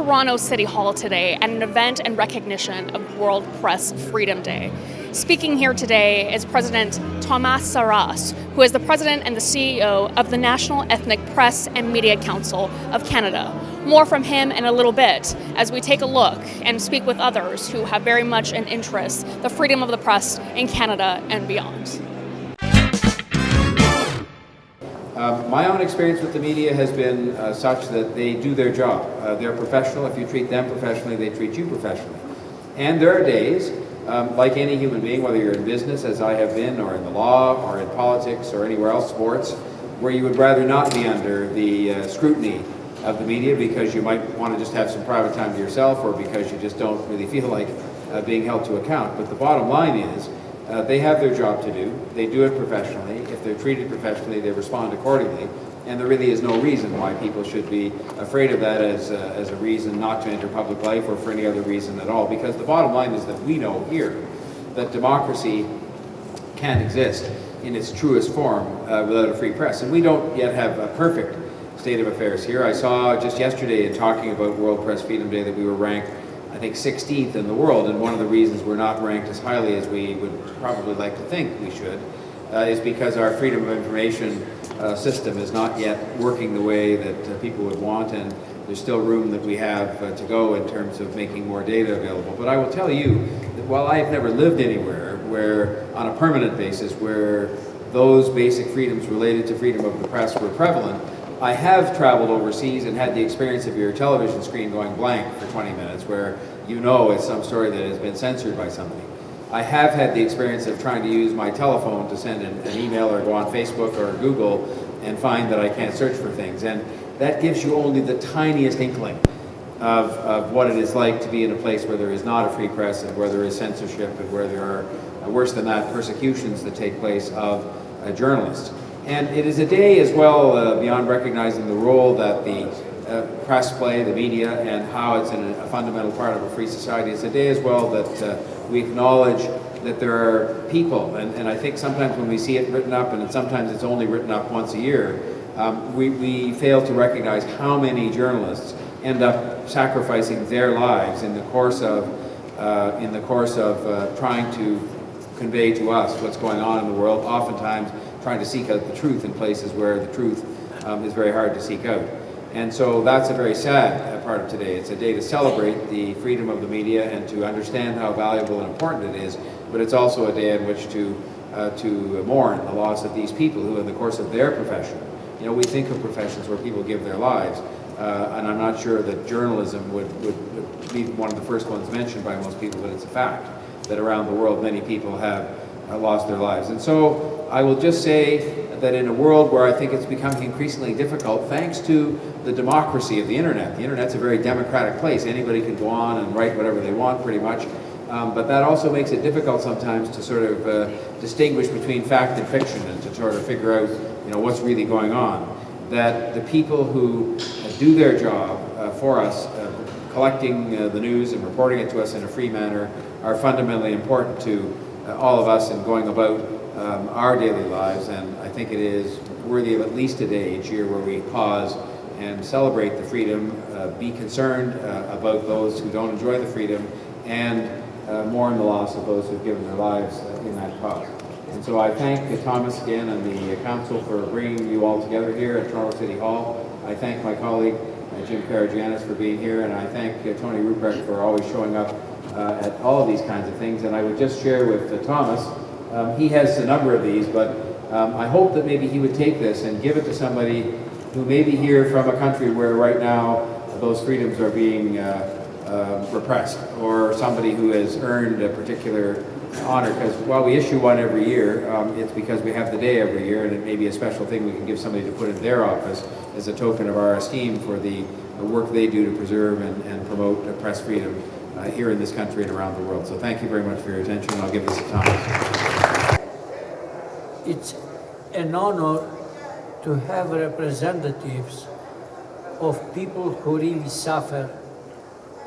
Toronto City Hall today at an event in recognition of World Press Freedom Day. Speaking here today is President Thomas Sarras, who is the President and the CEO of the National Ethnic Press and Media Council of Canada. More from him in a little bit as we take a look and speak with others who have very much an interest, the freedom of the press in Canada and beyond. My own experience with the media has been such that they do their job. They're professional. If you treat them professionally, they treat you professionally. And there are days, like any human being, whether you're in business, as I have been, or in the law, or in politics, or anywhere else, sports, where you would rather not be under the scrutiny of the media because you might want to just have some private time to yourself, or because you just don't really feel like being held to account. But the bottom line is, they have their job to do. They do it professionally. If they're treated professionally, they respond accordingly. And there really is no reason why people should be afraid of that as a reason not to enter public life, or for any other reason at all. Because the bottom line is that we know here that democracy can't exist in its truest form without a free press. And we don't yet have a perfect state of affairs here. I saw just yesterday in talking about World Press Freedom Day that we were ranked, I think, 16th in the world, and one of the reasons we're not ranked as highly as we would probably like to think we should is because our freedom of information system is not yet working the way that people would want, and there's still room that we have to go in terms of making more data available. But I will tell you that while I have never lived anywhere where, on a permanent basis, where those basic freedoms related to freedom of the press were prevalent, I have traveled overseas and had the experience of your television screen going blank for 20 minutes where you know it's some story that has been censored by somebody. I have had the experience of trying to use my telephone to send an email or go on Facebook or Google and find that I can't search for things. And that gives you only the tiniest inkling of what it is like to be in a place where there is not a free press and where there is censorship and where there are, worse than that, persecutions that take place of journalists. And it is a day as well, beyond recognizing the role that the press play, the media, and how it's a fundamental part of a free society. It's a day as well that we acknowledge that there are people, and I think sometimes when we see it written up, and sometimes it's only written up once a year, we fail to recognize how many journalists end up sacrificing their lives in the course of trying to convey to us what's going on in the world, oftentimes trying to seek out the truth in places where the truth is very hard to seek out. And so that's a very sad part of today. It's a day to celebrate the freedom of the media and to understand how valuable and important it is, but it's also a day in which to mourn the loss of these people who, in the course of their profession, you know, we think of professions where people give their lives, and I'm not sure that journalism would be one of the first ones mentioned by most people, but it's a fact that around the world many people have lost their lives. And so I will just say that in a world where I think it's becoming increasingly difficult, thanks to the democracy of the internet's a very democratic place. Anybody can go on and write whatever they want pretty much, but that also makes it difficult sometimes to sort of distinguish between fact and fiction and to sort of figure out, you know, what's really going on. That the people who do their job for us, collecting the news and reporting it to us in a free manner, are fundamentally important to all of us in going about our daily lives, and I think it is worthy of at least a day each year where we pause and celebrate the freedom, be concerned about those who don't enjoy the freedom, and mourn the loss of those who've given their lives in that cause. And so I thank Thomas again and the Council for bringing you all together here at Toronto City Hall. I thank my colleague Jim Karagianis for being here, and I thank Tony Ruprecht for always showing up at all of these kinds of things. And I would just share with Thomas, he has a number of these, but I hope that maybe he would take this and give it to somebody who may be here from a country where right now those freedoms are being repressed, or somebody who has earned a particular honor, because while we issue one every year, it's because we have the day every year, and it may be a special thing we can give somebody to put in their office as a token of our esteem for the work they do to preserve and promote press freedom here in this country and around the world. So thank you very much for your attention, and I'll give this to Thomas. It's an honor to have representatives of people who really suffer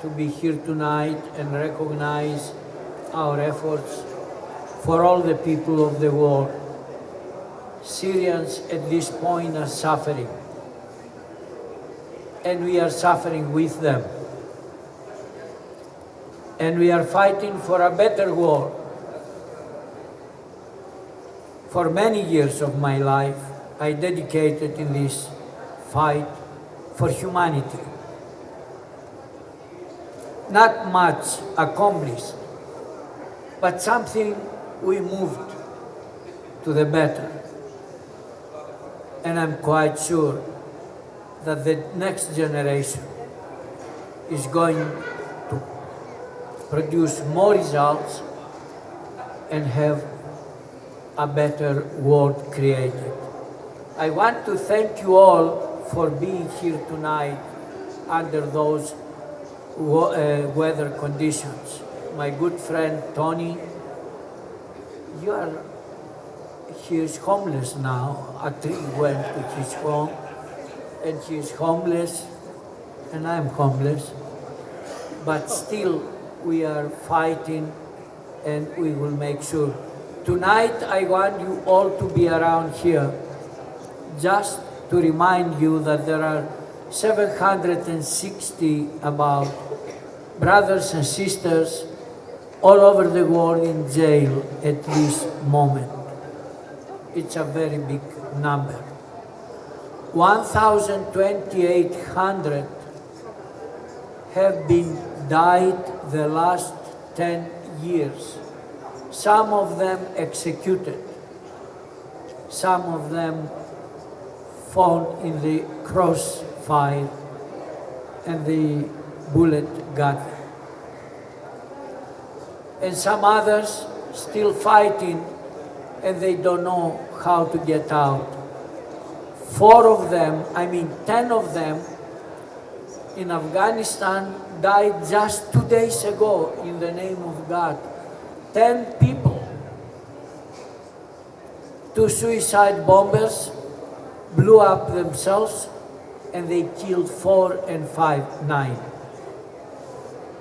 to be here tonight and recognize our efforts for all the people of the world. Syrians at this point are suffering, and we are suffering with them. and we are fighting for a better world. For many years of my life, I dedicated in this fight for humanity. Not much accomplished, but something we moved to the better. And I'm quite sure that the next generation is going to produce more results and have a better world created. I want to thank you all for being here tonight under those weather conditions. My good friend Tony, he is homeless now. A tree went to his home, and he is homeless, and I'm homeless. But still, we are fighting, and we will make sure. Tonight, I want you all to be around here, just to remind you that there are 760 about brothers and sisters all over the world in jail at this moment. It's a very big number. 1,200 have been died the last 10 years. Some of them executed. Some of them found in the crossfire and the bullet got them. And some others still fighting and they don't know how to get out. 10 of them in Afghanistan died just 2 days ago in the name of God. 10 people. 2 suicide bombers blew up themselves and they killed 4 and 9.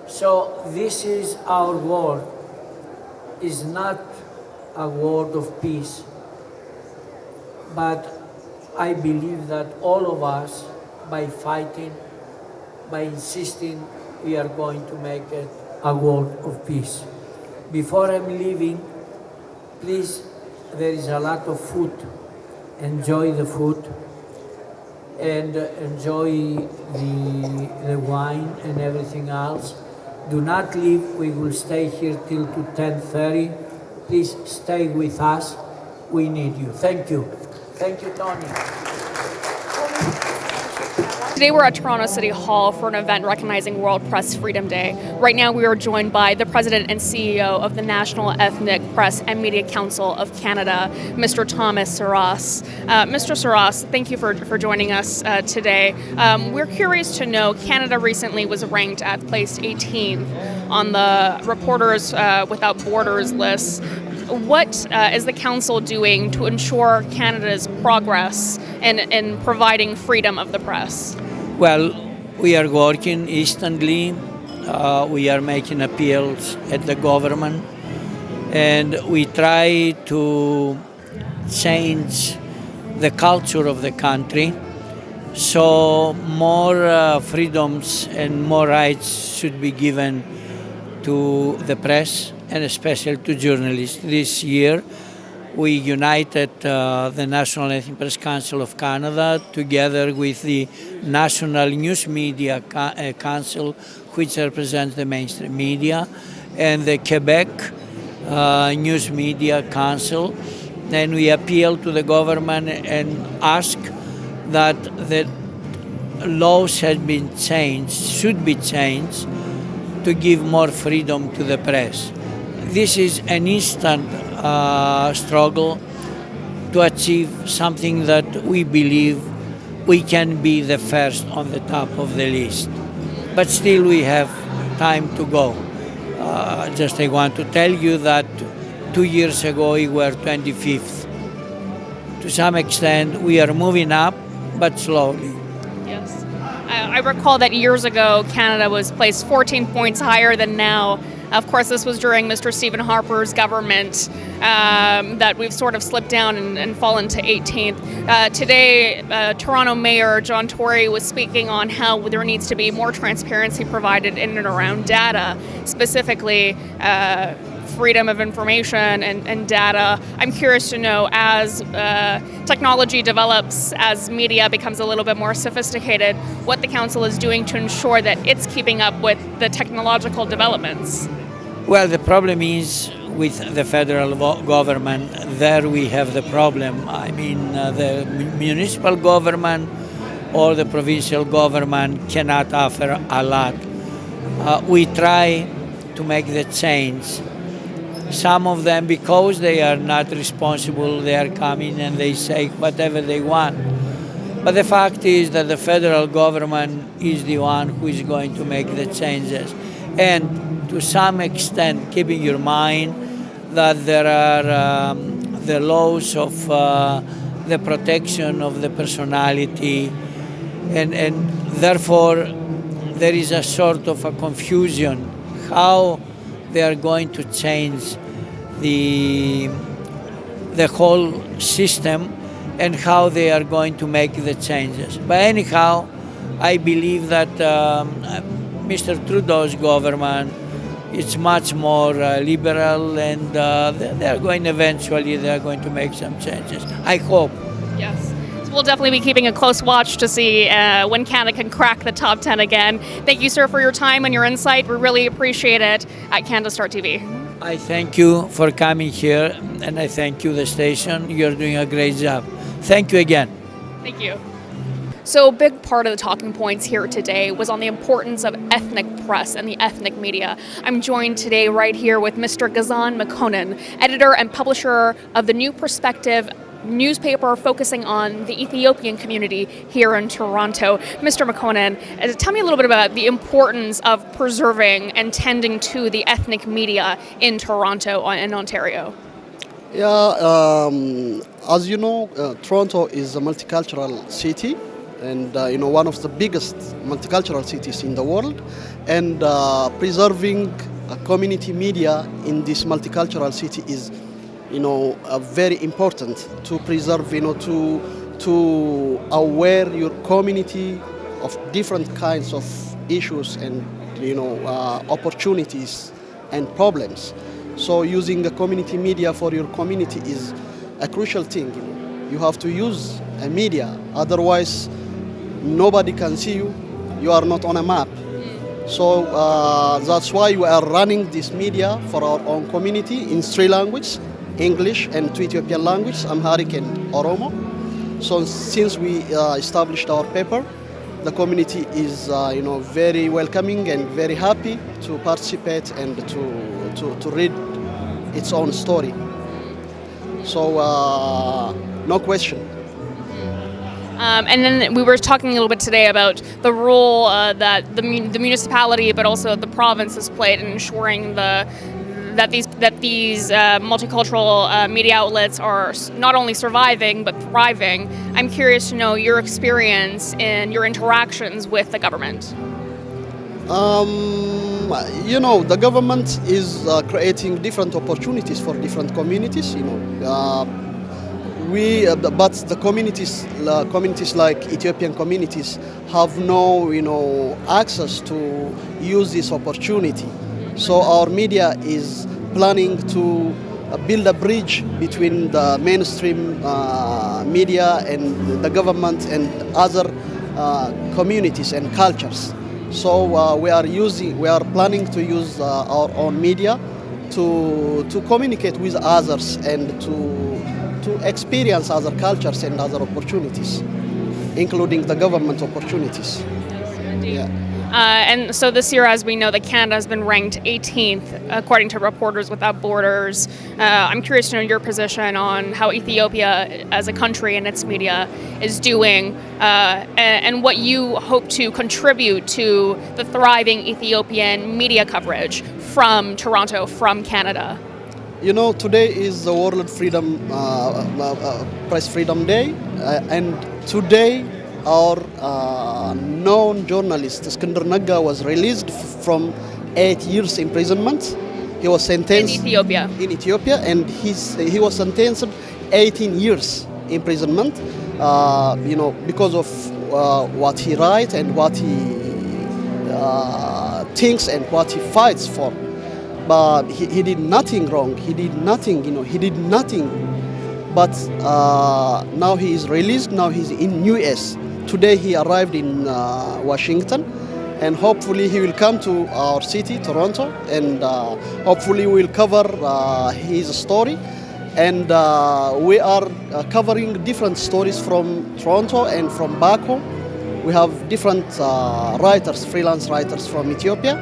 So this is our war. Is not a word of peace, but I believe that all of us, by fighting, by insisting, we are going to make it a word of peace. Before I'm leaving, please, there is a lot of food. Enjoy the food and enjoy the wine and everything else. Do not leave. We will stay here till to 10:30. Please stay with us. We need you. Thank you. Thank you, Tony. Today we're at Toronto City Hall for an event recognizing World Press Freedom Day. Right now we are joined by the President and CEO of the National Ethnic Press and Media Council of Canada, Mr. Thomas Sarras. Mr. Sarras, thank you for joining us today. We're curious to know, Canada recently was ranked at place 18 on the Reporters Without Borders list. What is the Council doing to ensure Canada's progress in providing freedom of the press? Well, we are working instantly. We are making appeals at the government, and we try to change the culture of the country so more freedoms and more rights should be given to the press and especially to journalists. This year, we united the National Ethnic Press Council of Canada together with the National News Media Council, which represents the mainstream media, and the Quebec News Media Council. And we appeal to the government and ask that the laws should be changed to give more freedom to the press. This is an instant struggle to achieve something that we believe we can be the first on the top of the list. But still we have time to go. Just I want to tell you that 2 years ago we were 25th. To some extent we are moving up, but slowly. Yes. I recall that years ago Canada was placed 14 points higher than now. Of course, this was during Mr. Stephen Harper's government that we've sort of slipped down and fallen to 18th. Today, Toronto Mayor John Tory was speaking on how there needs to be more transparency provided in and around data, specifically freedom of information and data. I'm curious to know, as technology develops, as media becomes a little bit more sophisticated, what the council is doing to ensure that it's keeping up with the technological developments. Well, the problem is with the federal government, there we have the problem. I mean, the municipal government or the provincial government cannot offer a lot. We try to make the change. Some of them, because they are not responsible, they are coming and they say whatever they want. But the fact is that the federal government is the one who is going to make the changes. And to some extent, keeping in mind that there are the laws of the protection of the personality, and therefore there is a sort of a confusion how they are going to change the whole system and how they are going to make the changes. But anyhow, I believe that Mr. Trudeau's government is much more liberal, and they are going to make some changes. I hope. Yes. So we'll definitely be keeping a close watch to see when Canada can crack the top 10 again. Thank you, sir, for your time and your insight. We really appreciate it at Canada Start TV. I thank you for coming here, and I thank you, the station. You're doing a great job. Thank you again. Thank you. So a big part of the talking points here today was on the importance of ethnic press and the ethnic media. I'm joined today right here with Mr. Ghazan Mekonnen, editor and publisher of the New Perspective newspaper focusing on the Ethiopian community here in Toronto. Mr. Mekonnen, tell me a little bit about the importance of preserving and tending to the ethnic media in Toronto and Ontario. Yeah, as you know, Toronto is a multicultural city, and one of the biggest multicultural cities in the world, and preserving a community media in this multicultural city is very important to preserve, to aware your community of different kinds of issues and opportunities and problems. So using the community media for your community is a crucial thing. You have to use a media, otherwise nobody can see you. You are not on a map. So that's why we are running this media for our own community in three languages: English and two Ethiopian languages, Amharic and Oromo. So since we established our paper, the community is very welcoming and very happy to participate and to read its own story. So no question. And then we were talking a little bit today about the role that the municipality, but also the province, has played in ensuring that these multicultural media outlets are not only surviving but thriving. I'm curious to know your experience in your interactions with the government. The government is creating different opportunities for different communities. But the communities like Ethiopian communities have no access to use this opportunity. So our media is planning to build a bridge between the mainstream media and the government and other communities and cultures. So we are planning to use our own media to communicate with others and to experience other cultures and other opportunities, including the government opportunities. Yes, indeed. Yeah. And so this year, as we know, that Canada has been ranked 18th according to Reporters Without Borders. I'm curious to know your position on how Ethiopia as a country and its media is doing, and what you hope to contribute to the thriving Ethiopian media coverage from Toronto, from Canada. Today is the World Press Freedom Day, and today our known journalist Iskandar Nagga was released from 8 years imprisonment. He was In sentenced Ethiopia. in Ethiopia, and he was sentenced 18 years imprisonment. Because of what he writes and what he thinks and what he fights for. But he did nothing wrong. He did nothing. He did nothing. But now he is released. Now he's in U.S. Today he arrived in Washington, and hopefully he will come to our city, Toronto, and hopefully we'll cover his story. And we are covering different stories from Toronto and from back home. We have different writers, freelance writers from Ethiopia.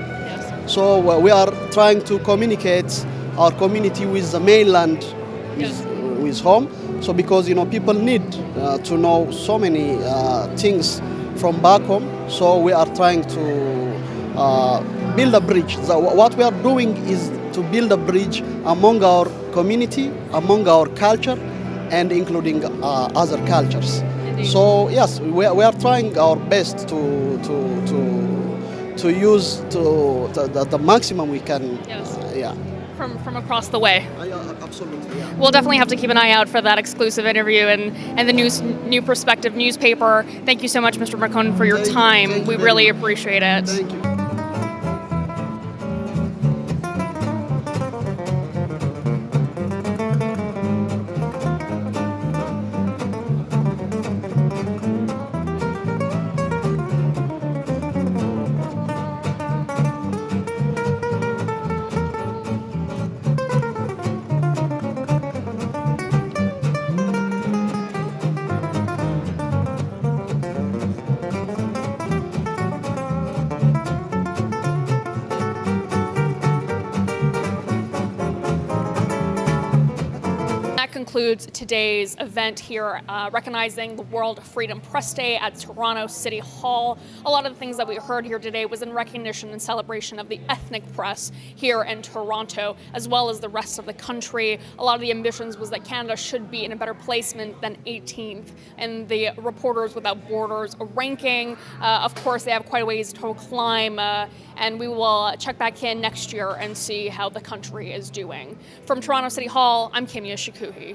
So we are trying to communicate our community with the mainland, with home. So because people need to know so many things from back home. So we are trying to build a bridge. So what we are doing is to build a bridge among our community, among our culture, and including other cultures. Indeed. So yes, we are trying our best to use the maximum we can. Yes. Yeah. From across the way. Absolutely. Yeah. We'll definitely have to keep an eye out for that exclusive interview and the New Perspective newspaper. Thank you so much, Mr. Marcon, for your Thank you. time. Thank you We very really much. appreciate it. Thank you. That concludes today's event here, recognizing the World Freedom Press Day at Toronto City Hall. A lot of the things that we heard here today was in recognition and celebration of the ethnic press here in Toronto, as well as the rest of the country. A lot of the ambitions was that Canada should be in a better placement than 18th in the Reporters Without Borders ranking. Of course, they have quite a ways to climb, and we will check back in next year and see how the country is doing. From Toronto City Hall, I'm Kimia Shikuhi.